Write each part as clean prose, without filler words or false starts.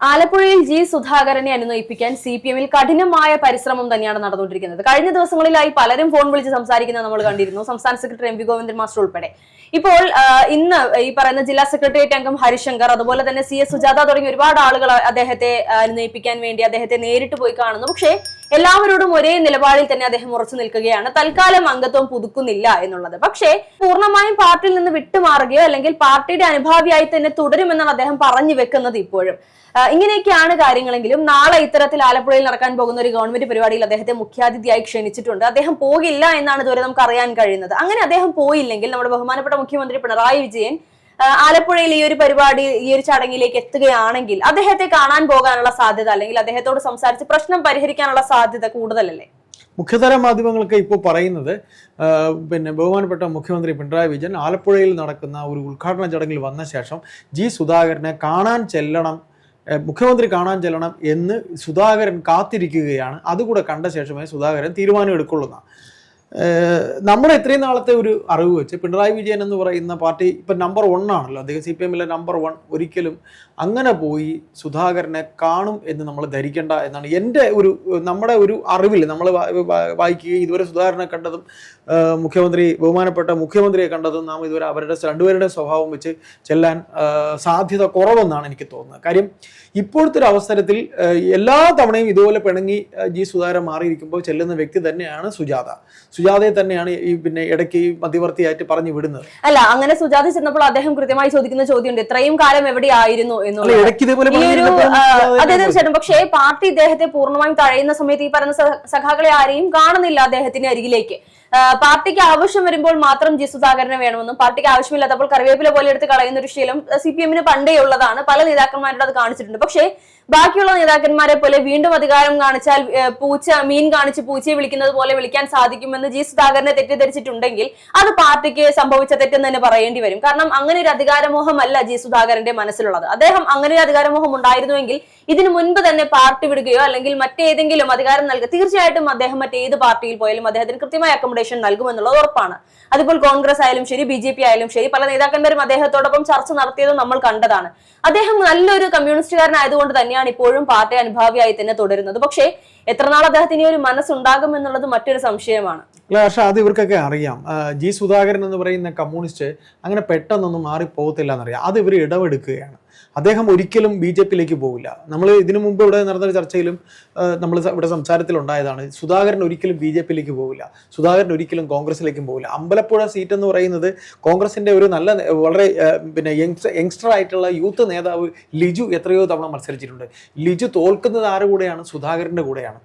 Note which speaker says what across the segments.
Speaker 1: ആലപ്പുഴയിൽ ജി സുധാകരനെ അനുനയിപ്പിക്കാൻ സിപിഎമ്മിൽ കഠിനമായ പരിശ്രമം തന്നെയാണ് നടന്നുകൊണ്ടിരിക്കുന്നത്. കഴിഞ്ഞ ദിവസങ്ങളിലായി പലരും ഫോൺ വിളിച്ച് സംസാരിക്കുന്നത് നമ്മൾ കണ്ടിരുന്നു, സംസ്ഥാന secretary M V Govindan master ഉൾപ്പെടെ. ഇപ്പോൾ ഇന്ന് ഈ പറയുന്ന ജില്ലാ സെക്രട്ടേറിയറ്റ് അംഗം ഹരിശങ്കർ, അതുപോലെ തന്നെ CS സുജാത തുടങ്ങിയ ഒരുപാട് ആളുകൾ അദ്ദേഹത്തെ അനുനയിപ്പിക്കാൻ വേണ്ടി അദ്ദേഹത്തെ നേരിട്ട് പോയി കാണുന്നു. പക്ഷേ എല്ലാവരോടും ഒരേ നിലപാടിൽ തന്നെ അദ്ദേഹം ഉറച്ചു നിൽക്കുകയാണ്. തൽക്കാലം അംഗത്വം പുതുക്കുന്നില്ല എന്നുള്ളത്. പക്ഷേ പൂർണ്ണമായും പാർട്ടിയിൽ നിന്ന് വിട്ടുമാറുകയോ അല്ലെങ്കിൽ പാർട്ടിയുടെ അനുഭാവിയായി തന്നെ തുടരുമെന്നാണ് അദ്ദേഹം പറഞ്ഞു വെക്കുന്നത്. ഇപ്പോഴും ഇങ്ങനെയൊക്കെയാണ് കാര്യങ്ങളെങ്കിലും നാളെ ഇത്തരത്തിൽ ആലപ്പുഴയിൽ നടക്കാൻ പോകുന്ന ഒരു ഗവൺമെന്റ് പരിപാടിയിൽ അദ്ദേഹത്തെ മുഖ്യാതിഥിയായി ക്ഷണിച്ചിട്ടുണ്ട്. അദ്ദേഹം പോകില്ല എന്നാണ് ഇതുവരെ നമുക്ക് അറിയാൻ കഴിയുന്നത്. അങ്ങനെ അദ്ദേഹം പോയില്ലെങ്കിൽ നമ്മുടെ ബഹുമാനപ്പെട്ട മുഖ്യമന്ത്രി പിണറായി വിജയൻ ആലപ്പുഴയിൽ ഈ ഒരു പരിപാടി, ഈ ഒരു ചടങ്ങിലേക്ക് എത്തുകയാണെങ്കിൽ അദ്ദേഹത്തെ കാണാൻ പോകാനുള്ള സാധ്യത അല്ലെങ്കിൽ അദ്ദേഹത്തോട് സംസാരിച്ച് പ്രശ്നം പരിഹരിക്കാനുള്ള സാധ്യത കൂടുതലല്ലേ?
Speaker 2: മുഖ്യധാര മാധ്യമങ്ങൾക്ക് ഇപ്പോൾ പറയുന്നത് ബഹുമാനപ്പെട്ട മുഖ്യമന്ത്രി പിണറായി വിജയൻ ആലപ്പുഴയിൽ നടക്കുന്ന ഒരു ഉദ്ഘാടന ചടങ്ങിൽ വന്ന ശേഷം ജി സുധാകരനെ കാണാൻ ചെല്ലണം, മുഖ്യമന്ത്രി കാണാൻ ചെല്ലണം എന്ന് സുധാകരൻ കാത്തിരിക്കുകയാണ്. അതുകൂടെ കണ്ട ശേഷമേ സുധാകരൻ തീരുമാനം എടുക്കുള്ളൂ. നമ്മുടെ ഇത്രയും നാളത്തെ ഒരു അറിവ് വെച്ച് പിണറായി വിജയൻ എന്ന് പറയുന്ന പാർട്ടി ഇപ്പം നമ്പർ 1 ആണല്ലോ, അദ്ദേഹം CPM-ലെ നമ്പർ 1. ഒരിക്കലും അങ്ങനെ പോയി സുധാകരനെ കാണും എന്ന് നമ്മൾ ധരിക്കേണ്ട എന്നാണ് എൻ്റെ നമ്മുടെ ഒരു അറിവിൽ നമ്മൾ വായിക്കുകയും ഇതുവരെ സുധാകരനെ കണ്ടതും ബഹുമാനപ്പെട്ട മുഖ്യമന്ത്രിയെ കണ്ടതും നാം ഇതുവരെ അവരുടെ രണ്ടുപേരുടെ സ്വഭാവം വെച്ച് ചെല്ലാൻ സാധ്യത കുറവെന്നാണ് എനിക്ക് തോന്നുന്നത്. കാര്യം ഇപ്പോഴത്തെ ഒരു അവസരത്തിൽ എല്ലാ തവണയും ഇതുപോലെ പിണങ്ങി ജി സുധാകരൻ മാറിയിരിക്കുമ്പോൾ ചെല്ലുന്ന വ്യക്തി തന്നെയാണ് സുജാതയെ തന്നെയാണ് ഇടയ്ക്ക് മധ്യവർത്തിയായിട്ട് പറഞ്ഞു വിടുന്നത്.
Speaker 1: അല്ല, അങ്ങനെ സുജാത ചെന്നപ്പോൾ അദ്ദേഹം കൃത്യമായി ചോദിക്കുന്ന ചോദ്യമുണ്ട്, ഇത്രയും കാലം എവിടെയായിരുന്നു എന്നുള്ളത്. അതെ, തീർച്ചയായിട്ടും. പക്ഷേ പാർട്ടി ഇദ്ദേഹത്തെ പൂർണ്ണമായും തഴയുന്ന സമയത്ത് ഈ പറയുന്ന സഖാക്കളെ ആരെയും കാണുന്നില്ല അദ്ദേഹത്തിന്റെ അരികിലേക്ക്. പാർട്ടിക്ക് ആവശ്യം വരുമ്പോൾ മാത്രം ജി സുധാകരനെ വേണമെന്നും പാർട്ടിക്ക് ആവശ്യമില്ലാത്തപ്പോൾ കറിവേപ്പില പോലെ എടുത്ത് കളയുന്ന ഒരു ശീലം CPM-ന് പണ്ടേ ഉള്ളതാണ്. പല നേതാക്കന്മാരുടെ അത് കാണിച്ചിട്ടുണ്ട്. പക്ഷേ ബാക്കിയുള്ള നേതാക്കന്മാരെ പോലെ വീണ്ടും അധികാരം കാണിച്ചാൽ മീൻ കാണിച്ച് പൂച്ചയെ വിളിക്കുന്നത് പോലെ വിളിക്കാൻ സാധിക്കുമെന്ന് ജി സുധാകരനെ തെറ്റിദ്ധരിച്ചിട്ടുണ്ടെങ്കിൽ അത് പാർട്ടിക്ക് സംഭവിച്ച തെറ്റെന്ന് തന്നെ പറയേണ്ടി വരും. കാരണം അങ്ങനെ ഒരു അധികാരമോഹമല്ല ജി സുധാകരന്റെ മനസ്സിലുള്ളത്. അദ്ദേഹം അങ്ങനെ ഒരു അധികാരമോഹം ഉണ്ടായിരുന്നുവെങ്കിൽ ഇതിനു മുൻപ് തന്നെ പാർട്ടി വിടുകയോ അല്ലെങ്കിൽ മറ്റേതെങ്കിലും അധികാരം നൽകുക, തീർച്ചയായിട്ടും അദ്ദേഹം മറ്റേത് പാർട്ടിയിൽ പോയാലും അദ്ദേഹത്തിന് കൃത്യമായ അക്കോമഡേഷൻ നൽകുമെന്നുള്ളത് ഉറപ്പാണ്. അതിപ്പോൾ കോൺഗ്രസ് ആയാലും ശരി, BJP ആയാലും ശരി, പല നേതാക്കന്മാരും അദ്ദേഹത്തോടൊപ്പം ചർച്ച നടത്തിയതും നമ്മൾ കണ്ടതാണ്. അദ്ദേഹം നല്ലൊരു കമ്മ്യൂണിസ്റ്റുകാരനായതുകൊണ്ട് തന്നെയാണ് ഇപ്പോഴും പാർട്ടി അനുഭാവിയായി തന്നെ തുടരുന്നത്. പക്ഷേ എത്ര നാൾ അദ്ദേഹത്തിന് ഒരു മനസ്സുണ്ടാകും എന്നുള്ളത് മറ്റൊരു സംശയമാണ്.
Speaker 2: പക്ഷെ അത് ഇവർക്കൊക്കെ അറിയാം. ജി സുധാകരൻ എന്ന് പറയുന്ന കമ്മ്യൂണിസ്റ്റ് അങ്ങനെ പെട്ടെന്നൊന്നും മാറിപ്പോകത്തില്ല എന്നറിയാം. അത് ഇവർ ഇടപെടുക്കുകയാണ്. അദ്ദേഹം ഒരിക്കലും BJP-യിലേക്ക് പോകില്ല. നമ്മൾ ഇതിനു മുമ്പ് ഇവിടെ നടന്ന ചർച്ചയിലും നമ്മൾ ഇവിടെ സംസാരത്തിലുണ്ടായതാണ്. സുധാകരൻ ഒരിക്കലും BJP-യിലേക്ക് പോകില്ല, സുധാകരൻ ഒരിക്കലും കോൺഗ്രസിലേക്കും പോകില്ല. അമ്പലപ്പുഴ സീറ്റ് എന്ന് പറയുന്നത് കോൺഗ്രസിന്റെ ഒരു വളരെ യങ്സ്റ്റർ ആയിട്ടുള്ള യൂത്ത് നേതാവ് ലിജു എത്രയോ തവണ മത്സരിച്ചിട്ടുണ്ട്. ലിജു തോൽക്കുന്നത് ആരുടെ കൂടെയാണ്? സുധാകരന്റെ കൂടെയാണ്.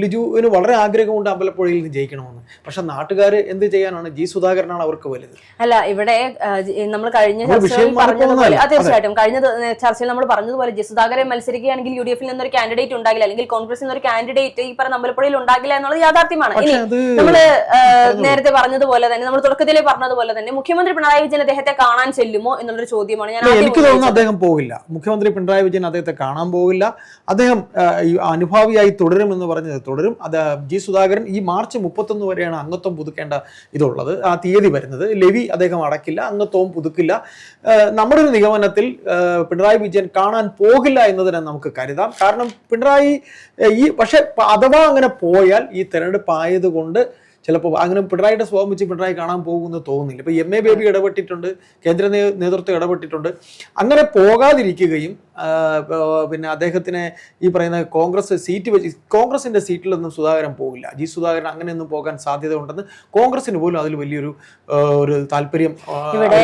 Speaker 2: ലിജുവിന് വളരെ ആഗ്രഹമുണ്ട് അമ്പലപ്പുഴയിൽ നിന്ന് ജയിക്കണമെന്ന്. പക്ഷെ നാട്ടുകാർ എന്ത് ചെയ്യാനാണ്? ജി സുധാകരനാണ് അവർക്ക് വലുത്.
Speaker 1: അല്ല, ഇവിടെ നമ്മൾ കഴിഞ്ഞ തീർച്ചയായിട്ടും കഴിഞ്ഞ ചർച്ചയിൽ നമ്മൾ പറഞ്ഞതുപോലെ ജി സുധാകരൻ മത്സരിക്കുകയാണെങ്കിൽ UDF-ൽ നിന്നൊരു കാൻഡിഡേറ്റ് ഉണ്ടാകില്ല, അല്ലെങ്കിൽ കോൺഗ്രസിൽ നിന്നൊരു കാൻഡിഡേറ്റ് ഈ പറഞ്ഞ അമ്പലപ്പുഴയിൽ ഉണ്ടാകില്ല എന്നുള്ളത് യാഥാർത്ഥ്യമാണ്. ഇനി നമ്മള് നേരത്തെ പറഞ്ഞതുപോലെ തന്നെ, നമ്മൾ തുടക്കത്തിലേ പറഞ്ഞതുപോലെ തന്നെ, മുഖ്യമന്ത്രി പിണറായി വിജയൻ അദ്ദേഹത്തെ കാണാൻ ചെല്ലുമോ എന്നുള്ളൊരു ചോദ്യമാണ്.
Speaker 2: എനിക്ക് തോന്നുന്നു അദ്ദേഹം പോകില്ല. മുഖ്യമന്ത്രി പിണറായി വിജയൻ അദ്ദേഹത്തെ കാണാൻ പോകില്ല. അദ്ദേഹം അനുഭാവിയായി തുടരുമെന്ന് പറഞ്ഞത് തുടരും. അത് ജി സുധാകരൻ ഈ മാർച്ച് 31 വരെയാണ് അംഗത്വം പുതുക്കേണ്ട ഇതുള്ളത്, ആ തീയതി വരുന്നത്. ലെവി അദ്ദേഹം അടക്കില്ല, അംഗത്വവും പുതുക്കില്ല. നമ്മുടെ ഒരു നിഗമനത്തിൽ പിണറായി വിജയൻ കാണാൻ പോകില്ല എന്ന് തന്നെ നമുക്ക് കരുതാം. കാരണം പിണറായി പക്ഷെ അഥവാ അങ്ങനെ പോയാൽ ഈ തെരഞ്ഞെടുപ്പ് ആയതുകൊണ്ട് ചിലപ്പോൾ അങ്ങനെ പിണറായിയുടെ സ്വഭാവം വെച്ച് പിണറായി കാണാൻ പോകുമെന്ന് തോന്നുന്നില്ല. ഇപ്പൊ MA ബേബി ഇടപെട്ടിട്ടുണ്ട്, കേന്ദ്ര നേതൃത്വം ഇടപെട്ടിട്ടുണ്ട്. അങ്ങനെ പോകാതിരിക്കുകയും അദ്ദേഹത്തിനെ ഈ പറയുന്ന കോൺഗ്രസിന്റെ സീറ്റിലൊന്നും സുധാകരൻ പോകില്ല. ജി സുധാകരൻ അങ്ങനെയൊന്നും പോകാൻ സാധ്യത ഉണ്ടെന്ന് കോൺഗ്രസിന് പോലും അതിൽ വലിയൊരു താല്പര്യം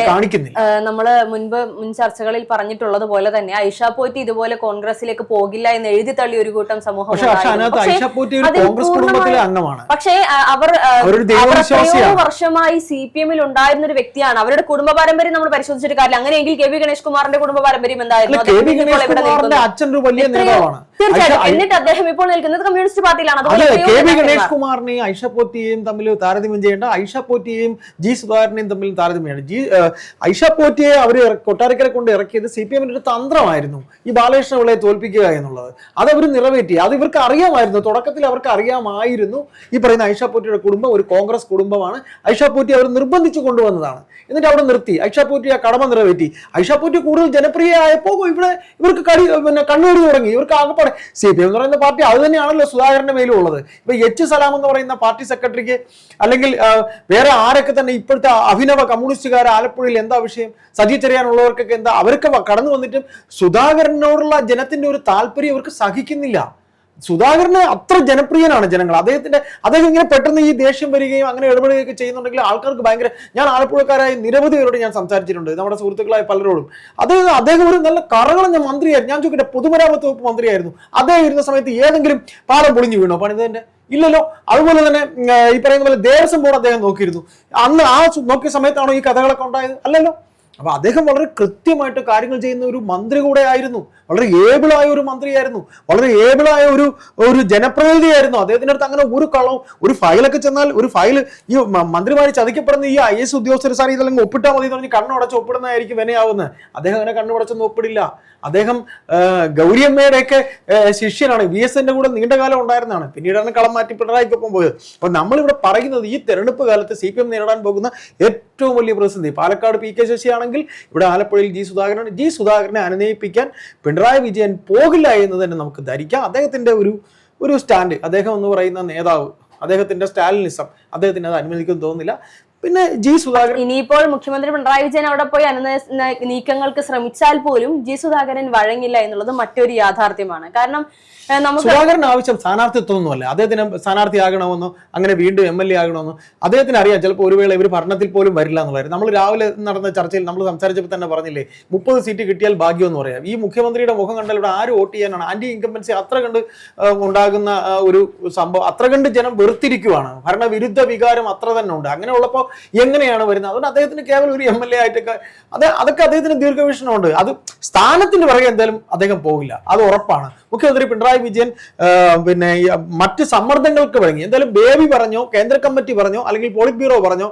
Speaker 2: കാണിക്കുന്നില്ല.
Speaker 1: നമ്മള് മുൻ ചർച്ചകളിൽ പറഞ്ഞിട്ടുള്ളത് പോലെ തന്നെ ഐഷ പോറ്റി ഇതുപോലെ കോൺഗ്രസിലേക്ക് പോകില്ല എന്ന് എഴുതി തള്ളി ഒരു കൂട്ടം സമൂഹം. പക്ഷേ അവർ വർഷമായി CPM-ൽ ഉണ്ടായിരുന്ന ഒരു വ്യക്തിയാണ്. അവരുടെ കുടുംബ പാരമ്പര്യം നമ്മൾ പരിശോധിച്ചിട്ട് കാര്യമില്ല. അങ്ങനെയെങ്കിൽ KV ഗണേഷ് കുമാറിന്റെ കുടുംബ പാരമ്പര്യം എന്തായിരുന്നു?
Speaker 2: അച്ഛൻ ഒരു വലിയ നേതാവാണ്.
Speaker 1: തീർച്ചയായിട്ടും. എന്നിട്ട് അദ്ദേഹം ഇപ്പോൾ നിൽക്കുന്നത് കമ്മ്യൂണിസ്റ്റ് പാർട്ടിയിലാണ്.
Speaker 2: അതെ, കെ വി ഗണേഷ് കുമാറിനെയും ഐഷ പോറ്റിയെയും തമ്മിൽ താരതമ്യം ചെയ്യേണ്ട, ഐഷ പോറ്റിയെയും ജി സുധാകരനെയും തമ്മിൽ താരതമ്യം ചെയ്യേണ്ട. ഐഷ പോറ്റിയെ അവർ കൊട്ടാരക്കര കൊണ്ട് ഇറക്കിയത് CPM ഒരു തന്ത്രമായിരുന്നു, ഈ ബാലകൃഷ്ണ പിള്ളയെ തോൽപ്പിക്കുക എന്നുള്ളത്. അത് അവർ നിറവേറ്റി. അത് ഇവർക്ക് അറിയാമായിരുന്നു, തുടക്കത്തിൽ അവർക്ക് അറിയാമായിരുന്നു ഈ പറയുന്ന ഐഷ പോറ്റിയുടെ കുടുംബം ഒരു കോൺഗ്രസ് കുടുംബമാണ്. ഐഷ പോറ്റി അവർ നിർബന്ധിച്ചു കൊണ്ടുവന്നതാണ്. എന്നിട്ട് അവിടെ നിർത്തി. ഐഷ പോറ്റി ആ കടമ നിറവേറ്റി. ഐഷ പോറ്റി കൂടുതൽ ജനപ്രിയമായപ്പോൾ ഇവർക്ക് കണ്ണൂരി തുടങ്ങി. ഇവർക്ക് ആകെപ്പാടെ CPM എന്ന് പറയുന്ന പാർട്ടി അത് തന്നെയാണല്ലോ സുധാകരന്റെ മേലും ഉള്ളത്. ഇപ്പൊ എച്ച് സലാം എന്ന് പറയുന്ന പാർട്ടി സെക്രട്ടറിക്ക് അല്ലെങ്കിൽ വേറെ ആരൊക്കെ തന്നെ ഇപ്പോഴത്തെ അഭിനവ കമ്മ്യൂണിസ്റ്റുകാർ ആലപ്പുഴയിൽ എന്താ വിഷയം, സജി ചെറിയാനുള്ളവർക്കൊക്കെ എന്താ, അവരൊക്കെ കടന്നു വന്നിട്ടും സുധാകരനോടുള്ള ജനത്തിന്റെ ഒരു താല്പര്യം അവർക്ക് സഹിക്കുന്നില്ല. സുധാകരന് അത്ര ജനപ്രിയനാണ് ജനങ്ങൾ. അദ്ദേഹം ഇങ്ങനെ പെട്ടെന്ന് ഈ ദേഷ്യം വരികയും അങ്ങനെ ഇടപെടുകയൊക്കെ ചെയ്യുന്നുണ്ടെങ്കിൽ ആൾക്കാർക്ക് ഭയങ്കര, ഞാൻ ആലപ്പുഴക്കാരായ നിരവധി പേരോട് ഞാൻ സംസാരിച്ചിട്ടുണ്ട്, നമ്മുടെ സുഹൃത്തുക്കളായ പലരോടും. അദ്ദേഹം ഒരു നല്ല കറകളഞ്ഞ മന്ത്രിയായിരുന്നു. ഞാൻ ചോദിക്കട്ടെ, പൊതുമരാമത്ത് വകുപ്പ് മന്ത്രിയായിരുന്നു. അദ്ദേഹം ഇരുന്ന സമയത്ത് ഏതെങ്കിലും പാലം പൊളിഞ്ഞു വീണോ പണിതന്റെ? ഇല്ലല്ലോ. അതുപോലെ തന്നെ ഈ പറയുന്ന പോലെ ദേവസ്വം ബോർഡ് അദ്ദേഹം നോക്കിയിരുന്നു. അന്ന് ആ നോക്കിയ സമയത്താണോ ഈ കഥകളൊക്കെ ഉണ്ടായത്? അല്ലല്ലോ. അപ്പൊ അദ്ദേഹം വളരെ കൃത്യമായിട്ട് കാര്യങ്ങൾ ചെയ്യുന്ന ഒരു മന്ത്രി കൂടെ ആയിരുന്നു. വളരെ ഏബിളായ ഒരു മന്ത്രിയായിരുന്നു, വളരെ ഏബിളായ ഒരു ജനപ്രതിനിധിയായിരുന്നു. അദ്ദേഹത്തിന്റെ അടുത്ത് അങ്ങനെ ഒരു കളവും, ഒരു ഫയലൊക്കെ ചെന്നാൽ ഒരു ഫയൽ ഈ മന്ത്രിമാര് ചതിക്കപ്പെടുന്ന ഈ IAS ഉദ്യോഗസ്ഥർ സാർ ഇതല്ലെങ്കിൽ ഒപ്പിട്ടാൽ മതി എന്ന് പറഞ്ഞ് കണ്ണുടച്ച് ഒപ്പിടുന്നതായിരിക്കും വിനയാവുന്നത്. അദ്ദേഹം അങ്ങനെ കണ്ണുടച്ചൊന്നും ഒപ്പിടില്ല. അദ്ദേഹം ഗൗരിയമ്മയുടെയൊക്കെ ശിഷ്യനാണ്. VSന്റെ കൂടെ നീണ്ടകാലം ഉണ്ടായിരുന്നതാണ്. പിന്നീടാണ് കളം മാറ്റി പിണറായിക്കൊപ്പം പോയത്. അപ്പൊ നമ്മളിവിടെ പറയുന്നത് ഈ തെരഞ്ഞെടുപ്പ് കാലത്ത് CPM നേരിടാൻ പോകുന്ന ഏറ്റവും വലിയ പ്രതിസന്ധി പാലക്കാട് PK ശശി ആണെങ്കിൽ, ഇവിടെ ആലപ്പുഴയിൽ ജി സുധാകരനെ അനുനയിപ്പിക്കാൻ പിണറായി വിജയൻ പോകില്ല എന്ന് തന്നെ നമുക്ക് ധരിക്കാം. അദ്ദേഹത്തിന്റെ ഒരു സ്റ്റാൻഡ്, അദ്ദേഹം എന്ന് പറയുന്ന നേതാവ്, അദ്ദേഹത്തിന്റെ സ്റ്റാലിനിസം അദ്ദേഹത്തിന് അത് അനുവദിക്കുമെന്ന് തോന്നുന്നില്ല. പിന്നെ ജി സുധാകരൻ
Speaker 1: ഇനിയിപ്പോൾ മുഖ്യമന്ത്രി പിണറായി വിജയൻ അവിടെ പോയി നീക്കങ്ങൾക്ക് ശ്രമിച്ചാൽ പോലും ജി സുധാകരൻ വഴങ്ങില്ല എന്നുള്ളത് മറ്റൊരു യാഥാർത്ഥ്യമാണ്. കാരണം
Speaker 2: സുധാകരൻ ആവശ്യം സ്ഥാനാർത്ഥിത്വമൊന്നുമല്ല. അദ്ദേഹത്തിന് സ്ഥാനാർത്ഥിയാകണമെന്നോ അങ്ങനെ വീണ്ടും MLA ആകണമെന്നോ അദ്ദേഹത്തിന് അറിയാം. ചിലപ്പോൾ ഒരു വേള ഇവർ ഭരണത്തിൽ പോലും വരില്ല എന്നുള്ളതായിരുന്നു. നമ്മൾ രാവിലെ നടന്ന ചർച്ചയിൽ നമ്മൾ സംസാരിച്ചപ്പോൾ തന്നെ പറഞ്ഞില്ലേ, 30 സീറ്റ് കിട്ടിയാൽ ഭാഗ്യം എന്ന് പറയാം. ഈ മുഖ്യമന്ത്രിയുടെ മുഖം കണ്ടാൽ ഇവിടെ ആര് വോട്ട് ചെയ്യാനാണ്? ആന്റി ഇൻകംബൻസി അത്ര കണ്ട് ഉണ്ടാകുന്ന ഒരു സംഭവം, അത്ര കണ്ട് ജനം വെറുത്തിരിക്കുവാണ്. ഭരണവിരുദ്ധ വികാരം അത്ര തന്നെ ഉണ്ട്. അങ്ങനെ ഉള്ളപ്പോൾ എങ്ങനെയാണ് വരുന്നത്? അതുകൊണ്ട് അദ്ദേഹത്തിന് കേവലം ഒരു MLA ആയിട്ടൊക്കെ അതൊക്കെ അദ്ദേഹത്തിന് ദീർഘവീക്ഷണമുണ്ട്. അത് സ്ഥാനത്തിന് പിറകെ എന്തായാലും അദ്ദേഹം പോകില്ല, അത് ഉറപ്പാണ്. മുഖ്യമന്ത്രി പിണറായി വിജയൻ പിന്നെ മറ്റ് സമ്മർദ്ദങ്ങൾക്ക് വഴങ്ങി എന്തായാലും ബേബി പറഞ്ഞോ, കേന്ദ്ര കമ്മിറ്റി പറഞ്ഞോ, അല്ലെങ്കിൽ പോളിറ്റ് ബ്യൂറോ പറഞ്ഞോ,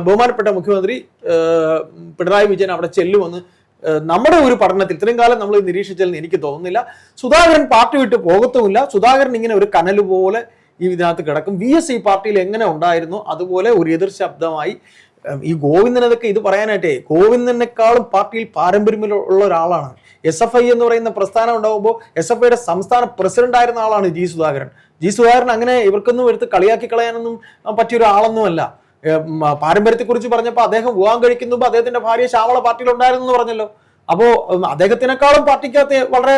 Speaker 2: ബഹുമാനപ്പെട്ട മുഖ്യമന്ത്രി പിണറായി വിജയൻ അവിടെ ചെല്ലുമെന്ന് നമ്മുടെ ഒരു പഠനത്തിൽ ഇത്രയും കാലം നമ്മൾ നിരീക്ഷിച്ചതെന്ന് എനിക്ക് തോന്നുന്നില്ല. സുധാകരൻ പാർട്ടി വിട്ട് പോകത്തുമില്ല. സുധാകരൻ ഇങ്ങനെ ഒരു കനൽ പോലെ ഈ ഇതിനകത്ത് കിടക്കും. VS ഈ പാർട്ടിയിൽ എങ്ങനെ ഉണ്ടായിരുന്നു അതുപോലെ ഒരു എതിർ ശബ്ദമായി ഈ ഗോവിന്ദനതൊക്കെ ഇത് പറയാനായിട്ടേ, ഗോവിന്ദനെക്കാളും പാർട്ടിയിൽ പാരമ്പര്യമുള്ള ഒരാളാണ്. SFI എന്ന് പറയുന്ന പ്രസ്ഥാനം ഉണ്ടാകുമ്പോൾ SFIയുടെ സംസ്ഥാന പ്രസിഡന്റ് ആയിരുന്ന ആളാണ് ജി സുധാകരൻ. അങ്ങനെ ഇവർക്കൊന്നും എടുത്ത് കളിയാക്കി കളയാനൊന്നും പറ്റിയ ഒരാളൊന്നുമല്ല. പാരമ്പര്യത്തെക്കുറിച്ച് പറഞ്ഞപ്പോൾ അദ്ദേഹം വിവാഹം കഴിക്കുമ്പോൾ അദ്ദേഹത്തിന്റെ ഭാര്യ ശ്യാമള പാർട്ടിയിൽ ഉണ്ടായിരുന്നു എന്ന് പറഞ്ഞല്ലോ. അപ്പോ അദ്ദേഹത്തിനേക്കാളും പാർട്ടിക്കകത്ത് വളരെ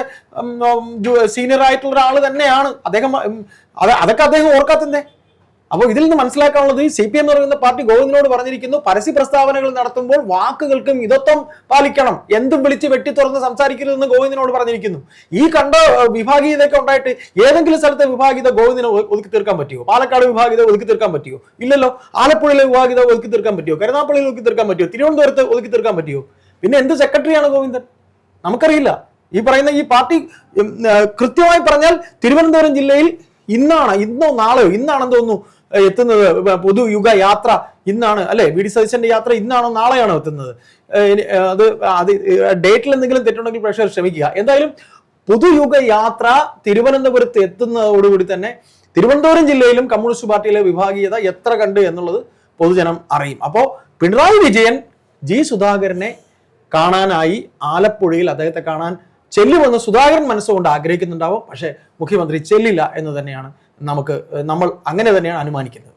Speaker 2: സീനിയർ ആയിട്ടുള്ള ഒരാൾ തന്നെയാണ് അദ്ദേഹം. അതൊക്കെ അദ്ദേഹം ഓർക്കാത്തതേ. അപ്പോൾ ഇതിൽ നിന്ന് മനസ്സിലാക്കാനുള്ളത് CPM എന്ന് പറയുന്ന പാർട്ടി ഗോവിന്ദനോട് പറഞ്ഞിരിക്കുന്നു, പരസ്യ പ്രസ്താവനകൾ നടത്തുമ്പോൾ വാക്കുകൾക്ക് മിതത്വം പാലിക്കണം, എന്തും വിളിച്ച് വെട്ടി തുറന്ന് സംസാരിക്കരുതെന്ന് ഗോവിന്ദനോട് പറഞ്ഞിരിക്കുന്നു. ഈ കണ്ട വിഭാഗീയതയൊക്കെ ഉണ്ടായിട്ട് ഏതെങ്കിലും സ്ഥലത്തെ വിഭാഗീയത ഗോവിന്ദനെ ഒതുക്കി തീർക്കാൻ പറ്റുമോ? പാലക്കാട് വിഭാഗീയത ഒതുക്കി തീർക്കാൻ പറ്റുമോ? ഇല്ലല്ലോ. ആലപ്പുഴയിലെ വിഭാഗീയത ഒതുക്കി തീർക്കാൻ പറ്റുമോ? കരുനാഗപ്പള്ളിയിൽ ഒതുക്കി തീർക്കാൻ പറ്റുമോ? തിരുവനന്തപുരത്ത് ഒതുക്കി തീർക്കാൻ പറ്റുമോ? പിന്നെ എന്ത് സെക്രട്ടറിയാണ് ഗോവിന്ദൻ? നമുക്കറിയില്ല. ഈ പറയുന്ന ഈ പാർട്ടി കൃത്യമായി പറഞ്ഞാൽ തിരുവനന്തപുരം ജില്ലയിൽ ഇന്നോ നാളെയോ ഇന്നാണെന്ന് തോന്നുന്നു എത്തുന്നത് പൊതുയുഗ യാത്ര. ഇന്നാണ് അല്ലെ VD സതീശന്റെ യാത്ര? ഇന്നാണോ നാളെയാണോ എത്തുന്നത്? അത് ഡേറ്റിൽ എന്തെങ്കിലും തെറ്റുണ്ടെങ്കിൽ പ്രേക്ഷകർ ക്ഷമിക്കുക. എന്തായാലും പൊതുയുഗ യാത്ര തിരുവനന്തപുരത്ത് എത്തുന്നതോടുകൂടി തന്നെ തിരുവനന്തപുരം ജില്ലയിലും കമ്മ്യൂണിസ്റ്റ് പാർട്ടിയിലെ വിഭാഗീയത എത്ര കണ്ട് എന്നുള്ളത് പൊതുജനം അറിയും. അപ്പോൾ പിണറായി വിജയൻ ജി സുധാകരനെ കാണാനായി ആലപ്പുഴയിൽ അദ്ദേഹത്തെ കാണാൻ ചെല്ലുമെന്ന് സുധാകരൻ മനസ്സുകൊണ്ട് ആഗ്രഹിക്കുന്നുണ്ടാവും. പക്ഷേ മുഖ്യമന്ത്രി ചെല്ലില്ല എന്ന് തന്നെയാണ് നമ്മൾ അങ്ങനെ തന്നെയാണ് അനുമാനിക്കുന്നത്.